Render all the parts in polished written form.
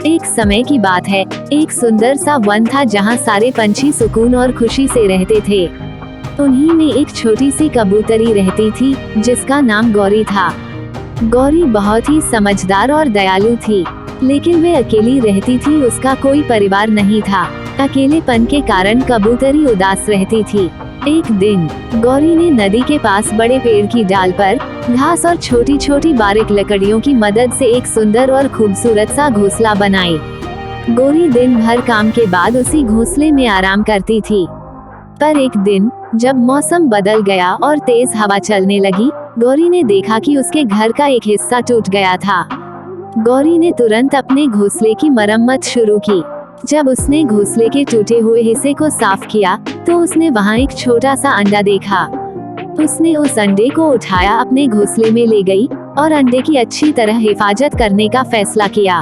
एक समय की बात है, एक सुंदर सा वन था जहाँ सारे पंछी सुकून और खुशी से रहते थे। उन्हीं में एक छोटी सी कबूतरी रहती थी जिसका नाम गौरी था। गौरी बहुत ही समझदार और दयालु थी, लेकिन वे अकेली रहती थी, उसका कोई परिवार नहीं था। अकेलेपन के कारण कबूतरी उदास रहती थी। एक दिन गौरी ने नदी के पास बड़े पेड़ की डाल पर घास और छोटी छोटी बारीक लकड़ियों की मदद से एक सुंदर और खूबसूरत सा घोंसला बनाई। गौरी दिन भर काम के बाद उसी घोंसले में आराम करती थी। पर एक दिन जब मौसम बदल गया और तेज हवा चलने लगी, गौरी ने देखा कि उसके घर का एक हिस्सा टूट गया था। गौरी ने तुरंत अपने घोंसले की मरम्मत शुरू की। जब उसने घोंसले के टूटे हुए हिस्से को साफ किया तो उसने वहां एक छोटा सा अंडा देखा। उसने उस अंडे को उठाया, अपने घोंसले में ले गई और अंडे की अच्छी तरह हिफाजत करने का फैसला किया।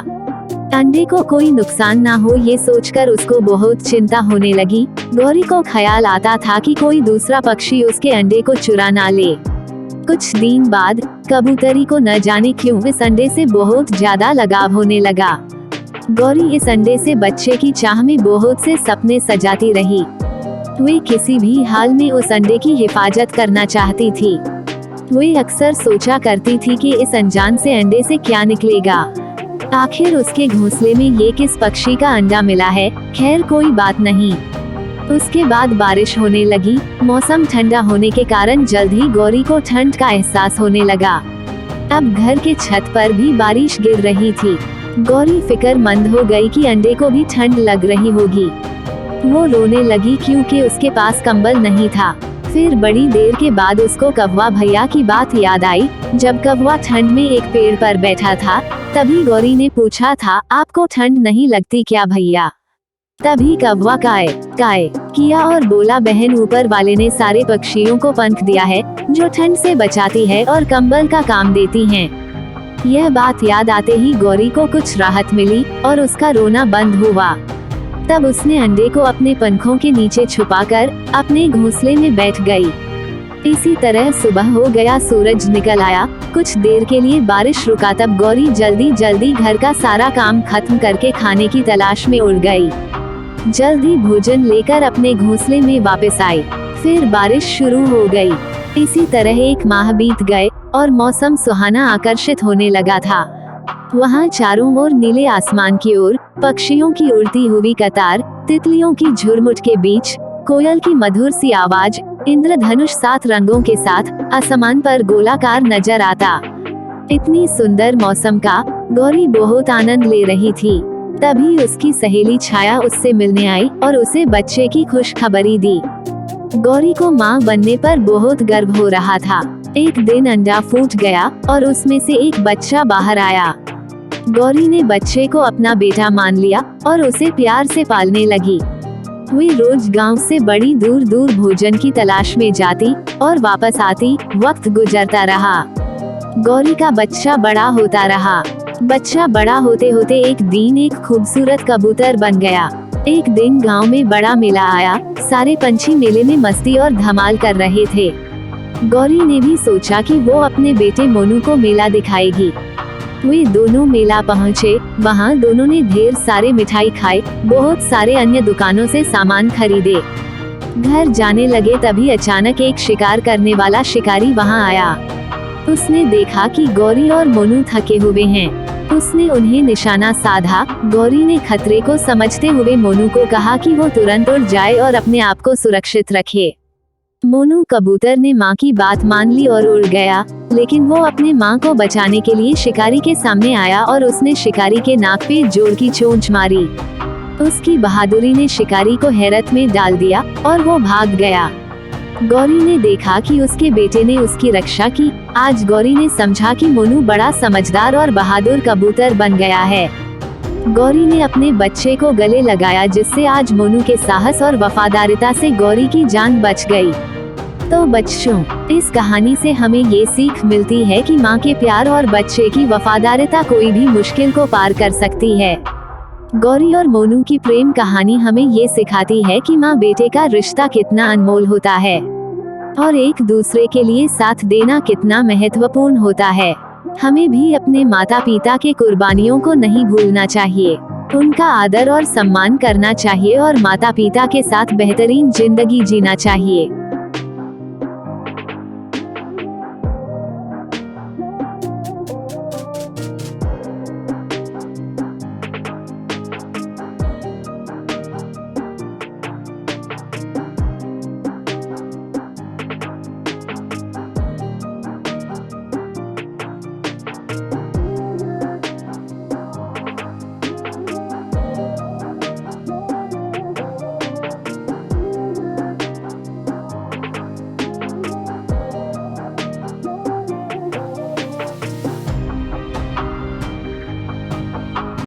अंडे को कोई नुकसान ना हो ये सोचकर उसको बहुत चिंता होने लगी। गौरी को ख्याल आता था कि कोई दूसरा पक्षी उसके अंडे को चुरा ना ले। कुछ दिन बाद कबूतरी को न जाने क्यों इस अंडे से बहुत ज्यादा लगाव होने लगा। गौरी इस अंडे से बच्चे की चाह में बहुत से सपने सजाती रही। वे किसी भी हाल में उस अंडे की हिफाजत करना चाहती थी। वे अक्सर सोचा करती थी कि इस अनजान से अंडे से क्या निकलेगा। आखिर उसके घोंसले में ये किस पक्षी का अंडा मिला है। खैर कोई बात नहीं। उसके बाद बारिश होने लगी। मौसम ठंडा होने के कारण जल्द ही गौरी को ठंड का एहसास होने लगा। अब घर के छत पर भी बारिश गिर रही थी। गौरी फिक्रमंद हो गई कि अंडे को भी ठंड लग रही होगी। वो रोने लगी क्योंकि उसके पास कंबल नहीं था। फिर बड़ी देर के बाद उसको कौवा भैया की बात याद आई। जब कौवा ठंड में एक पेड़ पर बैठा था, तभी गौरी ने पूछा था, आपको ठंड नहीं लगती क्या भैया? तभी कौवा काय काय किया और बोला, बहन, ऊपर वाले ने सारे पक्षियों को पंख दिया है जो ठंड से बचाती है और कंबल का काम देती हैं। यह बात याद आते ही गौरी को कुछ राहत मिली और उसका रोना बंद हुआ। तब उसने अंडे को अपने पंखों के नीचे छुपाकर अपने घोंसले में बैठ गई। इसी तरह सुबह हो गया, सूरज निकल आया। कुछ देर के लिए बारिश रुका, तब गौरी जल्दी जल्दी घर का सारा काम खत्म करके खाने की तलाश में उड़ गई। जल्दी भोजन लेकर अपने घोंसले में वापस आई। फिर बारिश शुरू हो गई। इसी तरह एक माह बीत गए और मौसम सुहाना आकर्षित होने लगा था। वहाँ चारों ओर नीले आसमान की ओर पक्षियों की उड़ती हुई कतार, तितलियों की झुरमुट के बीच कोयल की मधुर सी आवाज, इंद्रधनुष 7 रंगों के साथ आसमान पर गोलाकार नजर आता। इतनी सुंदर मौसम का गौरी बहुत आनंद ले रही थी। तभी उसकी सहेली छाया उससे मिलने आई और उसे बच्चे की खुशखबरी दी। गौरी को माँ बनने पर बहुत गर्व हो रहा था। एक दिन अंडा फूट गया और उसमें से एक बच्चा बाहर आया। गौरी ने बच्चे को अपना बेटा मान लिया और उसे प्यार से पालने लगी। वे रोज गांव से बड़ी दूर दूर भोजन की तलाश में जाती और वापस आती। वक्त गुजरता रहा। गौरी का बच्चा बड़ा होता रहा। बच्चा बड़ा होते होते एक दिन एक खूबसूरत कबूतर बन गया। एक दिन गांव में बड़ा मेला आया। सारे पंछी मेले में मस्ती और धमाल कर रहे थे। गौरी ने भी सोचा कि वो अपने बेटे मोनू को मेला दिखाएगी। वे दोनों मेला पहुँचे। वहाँ दोनों ने ढेर सारे मिठाई खाए, बहुत सारे अन्य दुकानों से सामान खरीदे। घर जाने लगे तभी अचानक एक शिकार करने वाला शिकारी वहाँ आया। उसने देखा कि गौरी और मोनू थके हुए हैं। उसने उन्हें निशाना साधा। गौरी ने खतरे को समझते हुए मोनू को कहा कि वो तुरंत उड़ जाए और अपने आप को सुरक्षित रखे। मोनू कबूतर ने माँ की बात मान ली और उड़ गया, लेकिन वो अपने माँ को बचाने के लिए शिकारी के सामने आया और उसने शिकारी के नाक पे जोर की चोंच मारी। उसकी बहादुरी ने शिकारी को हैरत में डाल दिया और वो भाग गया। गौरी ने देखा कि उसके बेटे ने उसकी रक्षा की। आज गौरी ने समझा कि मोनू बड़ा समझदार और बहादुर कबूतर बन गया है। गौरी ने अपने बच्चे को गले लगाया, जिससे आज मोनू के साहस और वफादारिता से गौरी की जान बच गई। तो बच्चों, इस कहानी से हमें ये सीख मिलती है कि माँ के प्यार और बच्चे की वफादारिता कोई भी मुश्किल को पार कर सकती है। गौरी और मोनू की प्रेम कहानी हमें ये सिखाती है कि माँ बेटे का रिश्ता कितना अनमोल होता है और एक दूसरे के लिए साथ देना कितना महत्वपूर्ण होता है। हमें भी अपने माता पिता के कुर्बानियों को नहीं भूलना चाहिए। उनका आदर और सम्मान करना चाहिए और माता पिता के साथ बेहतरीन जिंदगी जीना चाहिए।